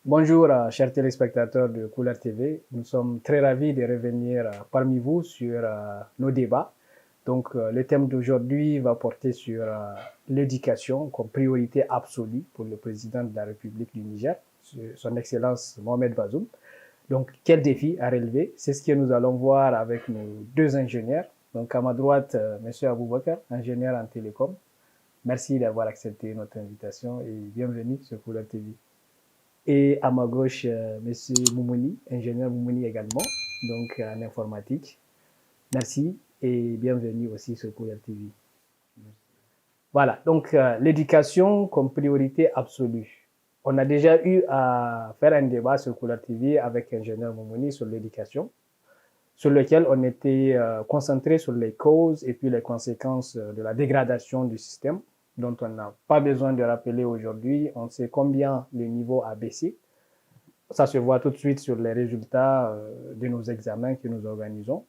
Bonjour, chers téléspectateurs de Couleur TV. Nous sommes très ravis de revenir parmi vous sur nos débats. Donc, le thème d'aujourd'hui va porter sur l'éducation comme priorité absolue pour le président de la République du Niger, son Excellence Mohamed Bazoum. Donc, quel défi à relever? C'est ce que nous allons voir avec nos deux ingénieurs. Donc, à ma droite, M. Aboubakar, ingénieur en télécom. Merci d'avoir accepté notre invitation et bienvenue sur Couleur TV. Et à ma gauche, Monsieur Moumouni, ingénieur Moumouni également, donc en informatique. Merci et bienvenue aussi sur Couleur TV. Voilà, donc l'éducation comme priorité absolue. On a déjà eu à faire un débat sur Couleur TV avec ingénieur Moumouni sur l'éducation, sur lequel on était concentré sur les causes et puis les conséquences de la dégradation du système, dont on n'a pas besoin de rappeler aujourd'hui. On sait combien le niveau a baissé. Ça se voit tout de suite sur les résultats de nos examens que nous organisons.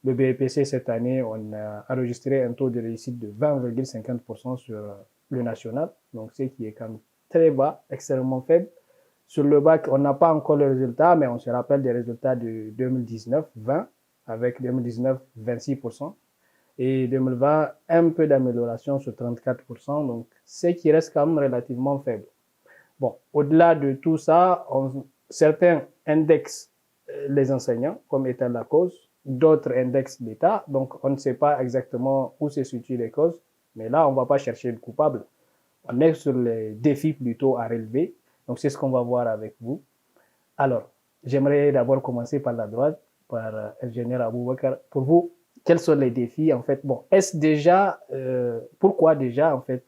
Le BEPC, cette année, on a enregistré un taux de réussite de 20,50% sur le national, donc ce qui est quand même très bas, extrêmement faible. Sur le bac, on n'a pas encore le résultat, mais on se rappelle des résultats de 2019-20, avec 2019, 26%, et 2020, un peu d'amélioration sur 34%, donc ce qui reste quand même relativement faible. Bon, au-delà de tout ça, certains indexent les enseignants comme étant la cause, d'autres indexent l'État, donc on ne sait pas exactement où se situent les causes, mais là, on ne va pas chercher le coupable. On est sur les défis plutôt à relever, donc c'est ce qu'on va voir avec vous. Alors, j'aimerais d'abord commencer par la droite, par ingénieur Aboubakar. Pour vous, quels sont les défis en fait? Bon, est-ce déjà, pourquoi déjà en fait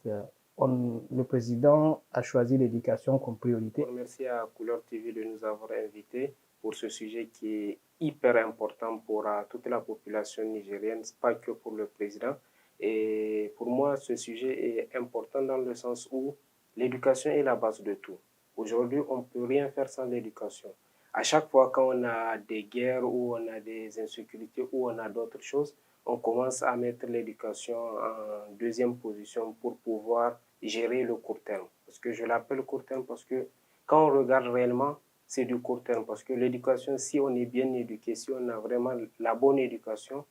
le président a choisi l'éducation comme priorité? Merci à Couleur TV de nous avoir invités pour ce sujet qui est hyper important pour toute la population nigérienne, pas que pour le président. Et pour moi, ce sujet est important dans le sens où l'éducation est la base de tout. Aujourd'hui, on ne peut rien faire sans l'éducation. À chaque fois quand on a des guerres ou on a des insécurités ou on a d'autres choses, on commence à mettre l'éducation en deuxième position pour pouvoir gérer le court terme. Parce que je l'appelle court terme parce que quand on regarde réellement, c'est du court terme. Parce que l'éducation, si on est bien éduqué, si on a vraiment la bonne éducation,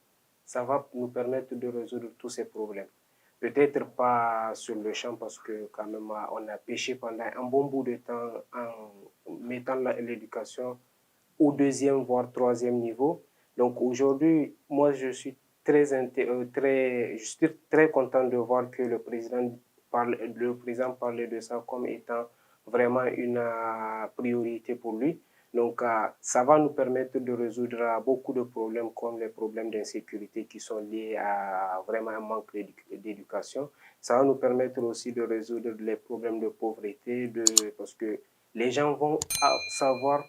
ça va nous permettre de résoudre tous ces problèmes. Peut-être pas sur le champ parce que quand même on a péché pendant un bon bout de temps en mettant l'éducation au deuxième voire troisième niveau. Donc aujourd'hui, moi je suis très content de voir que le président parlait de ça comme étant vraiment une priorité pour lui. Donc, ça va nous permettre de résoudre beaucoup de problèmes comme les problèmes d'insécurité qui sont liés à vraiment un manque d'éducation. Ça va nous permettre aussi de résoudre les problèmes de pauvreté, parce que les gens vont savoir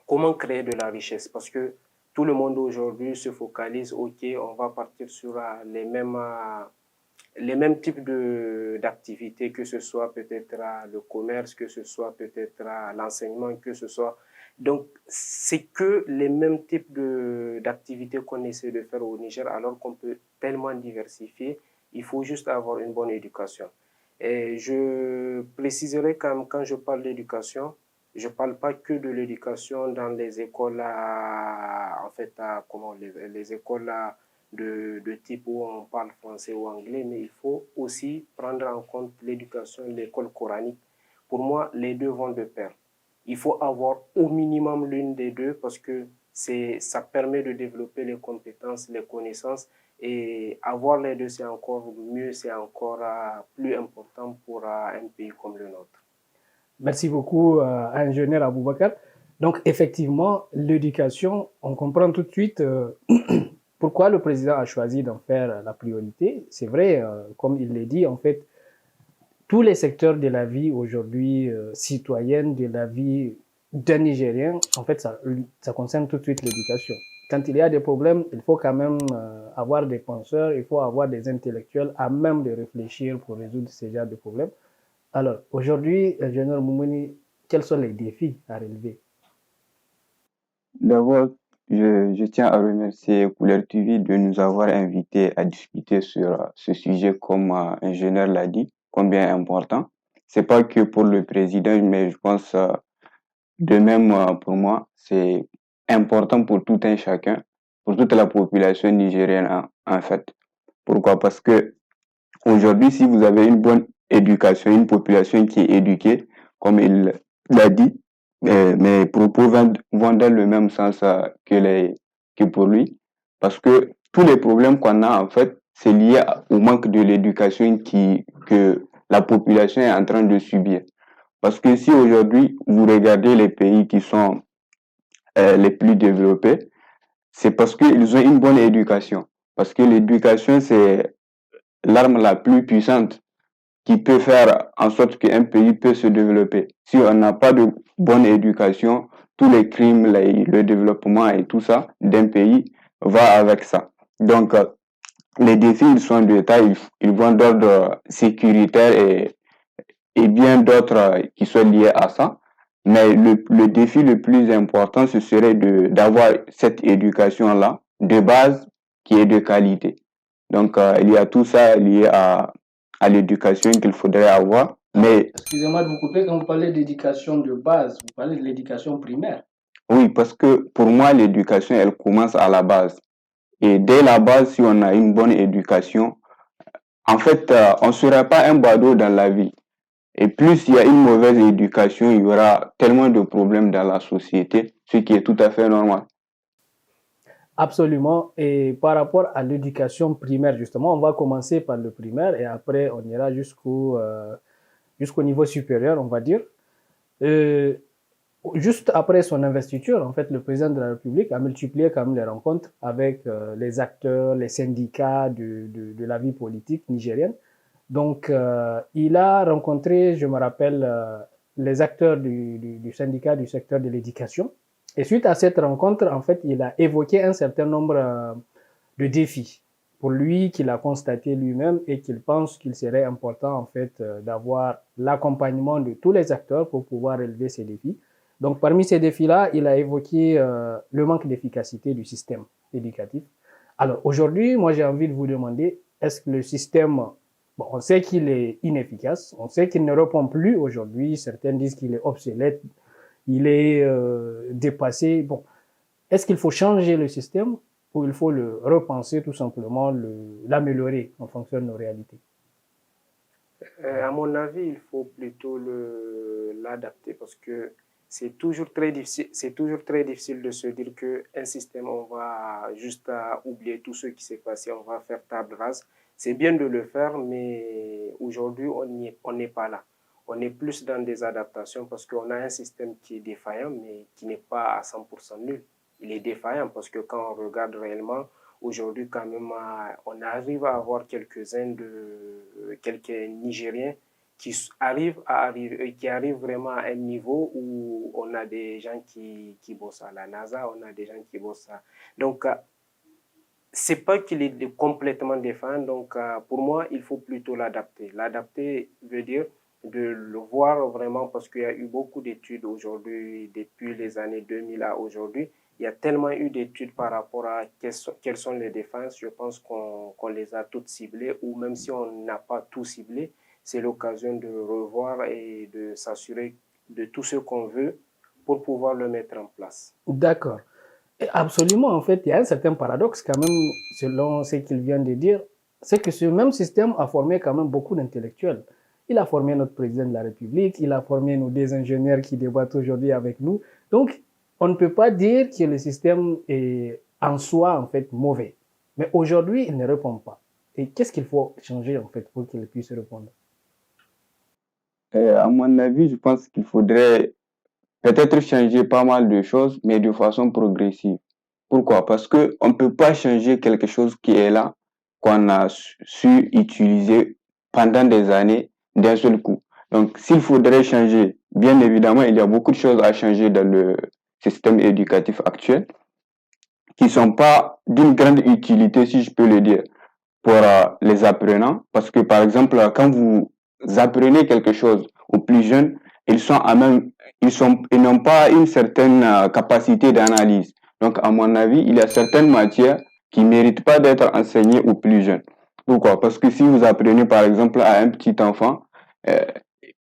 comment créer de la richesse parce que tout le monde aujourd'hui se focalise, ok, on va partir sur les mêmes types d'activités, que ce soit peut-être le commerce, que ce soit peut-être l'enseignement, que ce soit. Donc, c'est que les mêmes types d'activités qu'on essaie de faire au Niger, alors qu'on peut tellement diversifier. Il faut juste avoir une bonne éducation. Et je préciserai quand je parle d'éducation, je ne parle pas que de l'éducation dans les écoles, en fait, comment, les écoles de type où on parle français ou anglais, mais il faut aussi prendre en compte l'éducation, l'école coranique. Pour moi, les deux vont de pair. Il faut avoir au minimum l'une des deux parce que ça permet de développer les compétences, les connaissances et avoir les deux, c'est encore mieux, c'est encore plus important pour un pays comme le nôtre. Merci beaucoup, ingénieur Aboubakar. Donc, effectivement, l'éducation, on comprend tout de suite pourquoi le président a choisi d'en faire la priorité. C'est vrai, comme il l'a dit, en fait, tous les secteurs de la vie aujourd'hui citoyenne, de la vie d'un Nigérien, en fait, ça concerne tout de suite l'éducation. Quand il y a des problèmes, il faut quand même avoir des penseurs, il faut avoir des intellectuels à même de réfléchir pour résoudre ces genres de problèmes. Alors, aujourd'hui, ingénieur Moumouni, quels sont les défis à relever? D'abord, je tiens à remercier Couleur TV de nous avoir invités à discuter sur ce sujet, comme ingénieur l'a dit, combien important. C'est pas que pour le président, mais je pense De même, pour moi, c'est important pour tout un chacun, pour toute la population nigérienne en fait. Pourquoi? Parce que aujourd'hui, si vous avez une bonne éducation, une population qui est éduquée, comme il l'a dit, mes propos vont dans le même sens que pour lui, parce que tous les problèmes qu'on a, en fait, c'est lié au manque de l'éducation que la population est en train de subir. Parce que si aujourd'hui, vous regardez les pays qui sont les plus développés, c'est parce qu'ils ont une bonne éducation. Parce que l'éducation, c'est l'arme la plus puissante qui peut faire en sorte qu'un pays peut se développer. Si on n'a pas de bonne éducation, tous les crimes, le développement et tout ça d'un pays va avec ça. Donc, les défis, ils sont de taille, ils vont d'ordre sécuritaire et bien d'autres qui sont liés à ça. Mais le défi le plus important, ce serait d'avoir cette éducation-là de base qui est de qualité. Donc, il y a tout ça lié à l'éducation qu'il faudrait avoir. Mais Excusez-moi de vous couper, quand vous parlez d'éducation de base, vous parlez de l'éducation primaire. oui, parce que pour moi, l'éducation, elle commence à la base. Et dès la base, si on a une bonne éducation, en fait, on ne sera pas un badaud dans la vie. Et plus il y a une mauvaise éducation, il y aura tellement de problèmes dans la société, ce qui est tout à fait normal. Absolument. Et par rapport à l'éducation primaire, justement, on va commencer par le primaire et après on ira jusqu'au niveau supérieur, on va dire. Euh, Juste après son investiture, en fait, le président de la République a multiplié quand même les rencontres avec les acteurs, les syndicats de la vie politique nigérienne. Donc, il a rencontré, je me rappelle, les acteurs du syndicat du secteur de l'éducation. Et suite à cette rencontre, en fait, il a évoqué un certain nombre de défis pour lui qu'il a constaté lui-même et qu'il pense qu'il serait important, en fait, d'avoir l'accompagnement de tous les acteurs pour pouvoir relever ces défis. Donc, parmi ces défis-là, il a évoqué le manque d'efficacité du système éducatif. Alors, aujourd'hui, moi, j'ai envie de vous demander, est-ce que le système, bon, on sait qu'il est inefficace, on sait qu'il ne répond plus aujourd'hui, certains disent qu'il est obsolète, il est dépassé. Bon, est-ce qu'il faut changer le système ou il faut le repenser tout simplement, l'améliorer en fonction de nos réalités? À mon avis, il faut plutôt l'adapter parce que c'est toujours très difficile de se dire qu'un système, on va juste oublier tout ce qui s'est passé, on va faire table rase. C'est bien de le faire, mais aujourd'hui, on n'est pas là. On est plus dans des adaptations parce qu'on a un système qui est défaillant, mais qui n'est pas à 100% nul. Il est défaillant parce que quand on regarde réellement, aujourd'hui, quand même, on arrive à avoir quelques Nigériens qui arrivent vraiment à un niveau où on a des gens qui bossent à la NASA, on a des gens qui bossent à... Donc, c'est pas qu'il est complètement défaillant. Donc, pour moi, il faut plutôt l'adapter. L'adapter veut dire de le voir vraiment parce qu'il y a eu beaucoup d'études aujourd'hui, depuis les années 2000 à aujourd'hui. Il y a tellement eu d'études par rapport à quelles sont les défenses. Je pense qu'on les a toutes ciblées, ou même si on n'a pas tout ciblé, c'est l'occasion de revoir et de s'assurer de tout ce qu'on veut pour pouvoir le mettre en place. D'accord. Et absolument, en fait, il y a un certain paradoxe quand même, selon ce qu'il vient de dire, c'est que ce même système a formé quand même beaucoup d'intellectuels. Il a formé notre président de la République, il a formé nos deux ingénieurs qui débattent aujourd'hui avec nous. Donc, on ne peut pas dire que le système est en soi, en fait, mauvais. Mais aujourd'hui, il ne répond pas. Et qu'est-ce qu'il faut changer, en fait, pour qu'il puisse répondre? À mon avis, je pense qu'il faudrait peut-être changer pas mal de choses, mais de façon progressive. Pourquoi? Parce que on ne peut pas changer quelque chose qui est là, qu'on a su utiliser pendant des années d'un seul coup. Donc, s'il faudrait changer, bien évidemment, il y a beaucoup de choses à changer dans le système éducatif actuel qui sont pas d'une grande utilité, si je peux le dire, pour les apprenants. Parce que, par exemple, quand vous apprenez quelque chose aux plus jeunes, ils sont à même, ils n'ont pas une certaine capacité d'analyse. Donc, à mon avis, il y a certaines matières qui méritent pas d'être enseignées aux plus jeunes. Pourquoi? Parce que si vous apprenez, par exemple, à un petit enfant, euh,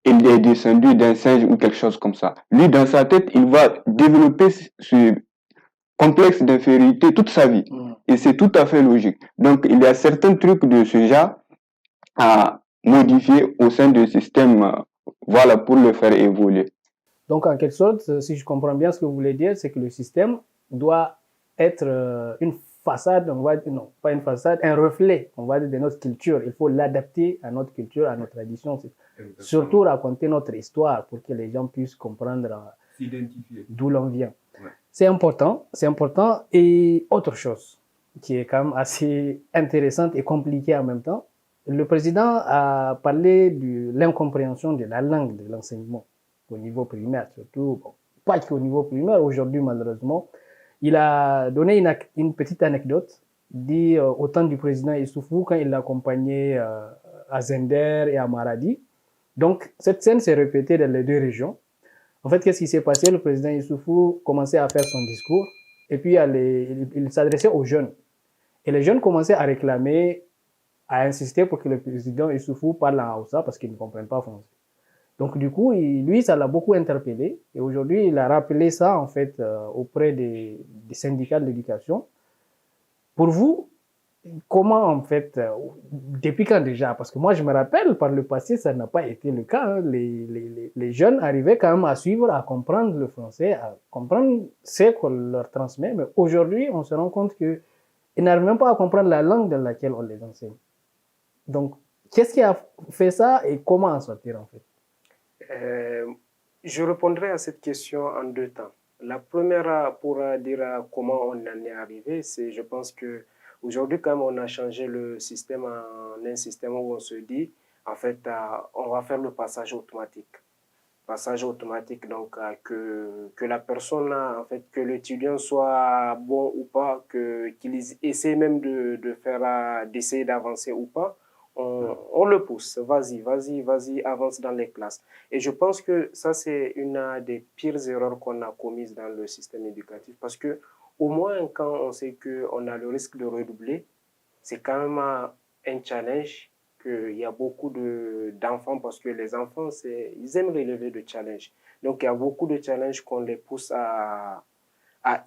il est descendu d'un singe ou quelque chose comme ça. Lui, dans sa tête, il va développer ce complexe d'infériorité toute sa vie. Et c'est tout à fait logique. Donc, il y a certains trucs de ce genre à modifier au sein du système, voilà, pour le faire évoluer. Donc, en quelque sorte, si je comprends bien ce que vous voulez dire, c'est que le système doit être une façade, on va dire, non, pas une façade, un reflet, on va dire, de notre culture. Il faut l'adapter à notre culture, à notre tradition. Surtout raconter notre histoire pour que les gens puissent comprendre d'où l'on vient. Ouais. C'est important, c'est important. Et autre chose qui est quand même assez intéressante et compliquée en même temps, le président a parlé de l'incompréhension de la langue de l'enseignement au niveau primaire, surtout, bon, pas qu'au niveau primaire, aujourd'hui malheureusement. Il a donné une petite anecdote, dit au temps du président Issoufou, quand il l'accompagnait à Zender et à Maradi. Donc, cette scène s'est répétée dans les deux régions. En fait, qu'est-ce qui s'est passé? Le président Issoufou commençait à faire son discours et puis il s'adressait aux jeunes. Et les jeunes commençaient à réclamer, à insister pour que le président Issoufou parle en Hausa parce qu'ils ne comprennent pas français. Donc, du coup, lui, ça l'a beaucoup interpellé. Et aujourd'hui, il a rappelé ça, en fait, auprès des syndicats de l'éducation. Pour vous, comment, en fait, depuis quand déjà? Parce que moi, je me rappelle, par le passé, ça n'a pas été le cas. Hein. Les jeunes arrivaient quand même à suivre, à comprendre le français, à comprendre ce qu'on leur transmet. Mais aujourd'hui, on se rend compte qu'ils n'arrivent même pas à comprendre la langue dans laquelle on les enseigne. Donc, qu'est-ce qui a fait ça et comment en sortir, en fait? Je répondrai à cette question en deux temps. La première, pour dire comment on en est arrivé, c'est, je pense que aujourd'hui, quand on a changé le système en un système où on se dit, en fait, on va faire le passage automatique. Passage automatique, donc que la personne, en fait, que l'étudiant soit bon ou pas, qu'il essaie même de faire, d'essayer d'avancer ou pas, on le pousse. Vas-y, avance dans les classes. Et je pense que ça, c'est une des pires erreurs qu'on a commises dans le système éducatif parce que au moins, quand on sait qu'on a le risque de redoubler, c'est quand même un challenge qu'il y a beaucoup d'enfants parce que les enfants, ils aiment relever de challenges. Donc, il y a beaucoup de challenges qu'on les pousse à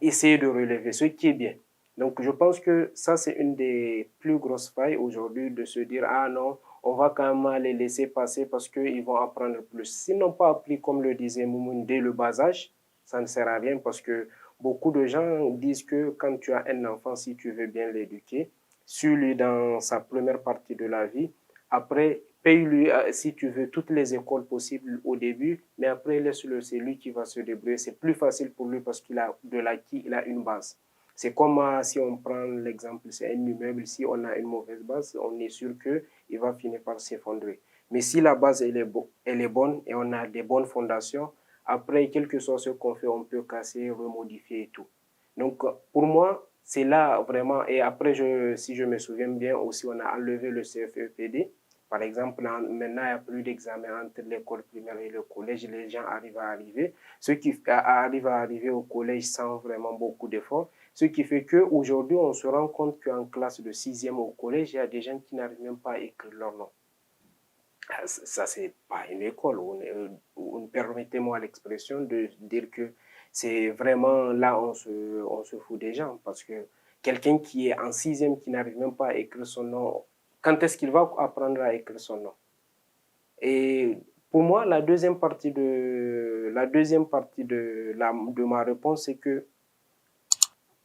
essayer de relever, ce qui est bien. Donc, je pense que ça, c'est une des plus grosses failles aujourd'hui de se dire, ah non, on va quand même les laisser passer parce qu'ils vont apprendre plus. S'ils n'ont pas appris, comme le disait Moumoun, dès le bas âge, ça ne sert à rien parce que beaucoup de gens disent que quand tu as un enfant, si tu veux bien l'éduquer, suis-lui dans sa première partie de la vie. Après, paye-lui, si tu veux, toutes les écoles possibles au début, mais après, laisse-le, c'est lui qui va se débrouiller. C'est plus facile pour lui parce qu'il a de l'acquis, il a une base. C'est comme si on prend l'exemple, c'est un immeuble, si on a une mauvaise base, on est sûr qu'il va finir par s'effondrer. Mais si la base, elle est bonne et on a des bonnes fondations, après, quel que soit ce qu'on fait, on peut casser, remodifier et tout. Donc, pour moi, c'est là vraiment, et après, si je me souviens bien, aussi, on a enlevé le CFEPD. Par exemple, maintenant, il n'y a plus d'examen entre l'école primaire et le collège. Les gens arrivent à arriver. Ceux qui arrivent à arriver au collège sans vraiment beaucoup d'efforts. Ce qui fait qu'aujourd'hui, on se rend compte qu'en classe de 6e au collège, il y a des gens qui n'arrivent même pas à écrire leur nom. Ça, c'est pas une école. Permettez-moi l'expression de dire que c'est vraiment là on se fout des gens. Parce que quelqu'un qui est en 6e, qui n'arrive même pas à écrire son nom, quand est-ce qu'il va apprendre à écrire son nom? Et pour moi, la deuxième partie de ma réponse, c'est que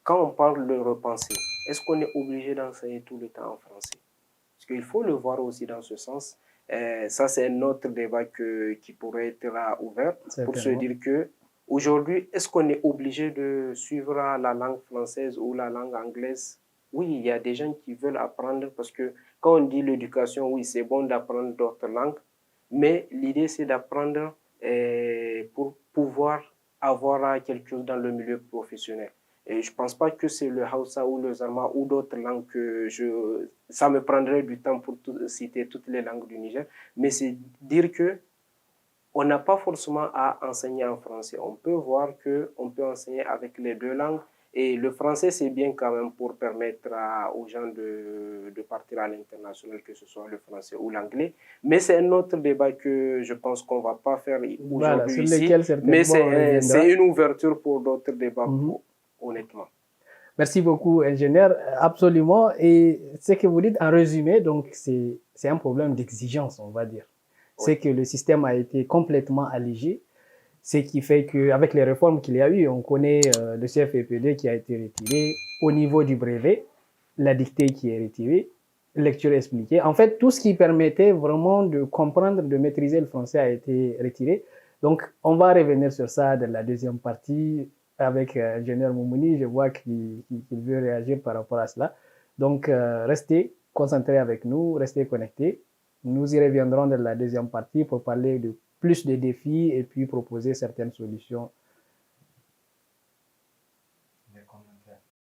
quand on parle de repenser, est-ce qu'on est obligé d'enseigner tout le temps en français? Parce qu'il faut le voir aussi dans ce sens. Ça, c'est un autre débat qui pourrait être ouvert pour se dire que aujourd'hui, est-ce qu'on est obligé de suivre la langue française ou la langue anglaise? Oui, il y a des gens qui veulent apprendre parce que quand on dit l'éducation, oui, c'est bon d'apprendre d'autres langues, mais l'idée, c'est d'apprendre pour pouvoir avoir quelque chose dans le milieu professionnel. Et je ne pense pas que c'est le Hausa ou le Zarma ou d'autres langues que ça me prendrait du temps pour citer toutes les langues du Niger, mais c'est dire que on n'a pas forcément à enseigner en français. On peut voir qu'on peut enseigner avec les deux langues Et le français, c'est bien quand même pour permettre aux gens de partir à l'international, que ce soit le français ou l'anglais. Mais c'est un autre débat que je pense qu'on ne va pas faire Voilà, aujourd'hui sur ici. lesquels Mais certainement on reviendra. c'est une ouverture pour d'autres débats, Mhm. honnêtement. Merci beaucoup, ingénieur. Absolument. Et ce que vous dites en résumé, donc c'est un problème d'exigence, on va dire. Oui. C'est que le système a été complètement allégé, ce qui fait qu'avec les réformes qu'il y a eu, on connaît le CFEPD qui a été retiré au niveau du brevet, la dictée qui est retirée, lecture expliquée. En fait, tout ce qui permettait vraiment de comprendre, de maîtriser le français a été retiré. Donc, on va revenir sur ça dans la deuxième partie avec ingénieur Moumouni. Je vois qu'il veut réagir par rapport à cela. Donc, restez concentrés avec nous, restez connectés. Nous y reviendrons dans la deuxième partie pour parler de plus de défis et puis proposer certaines solutions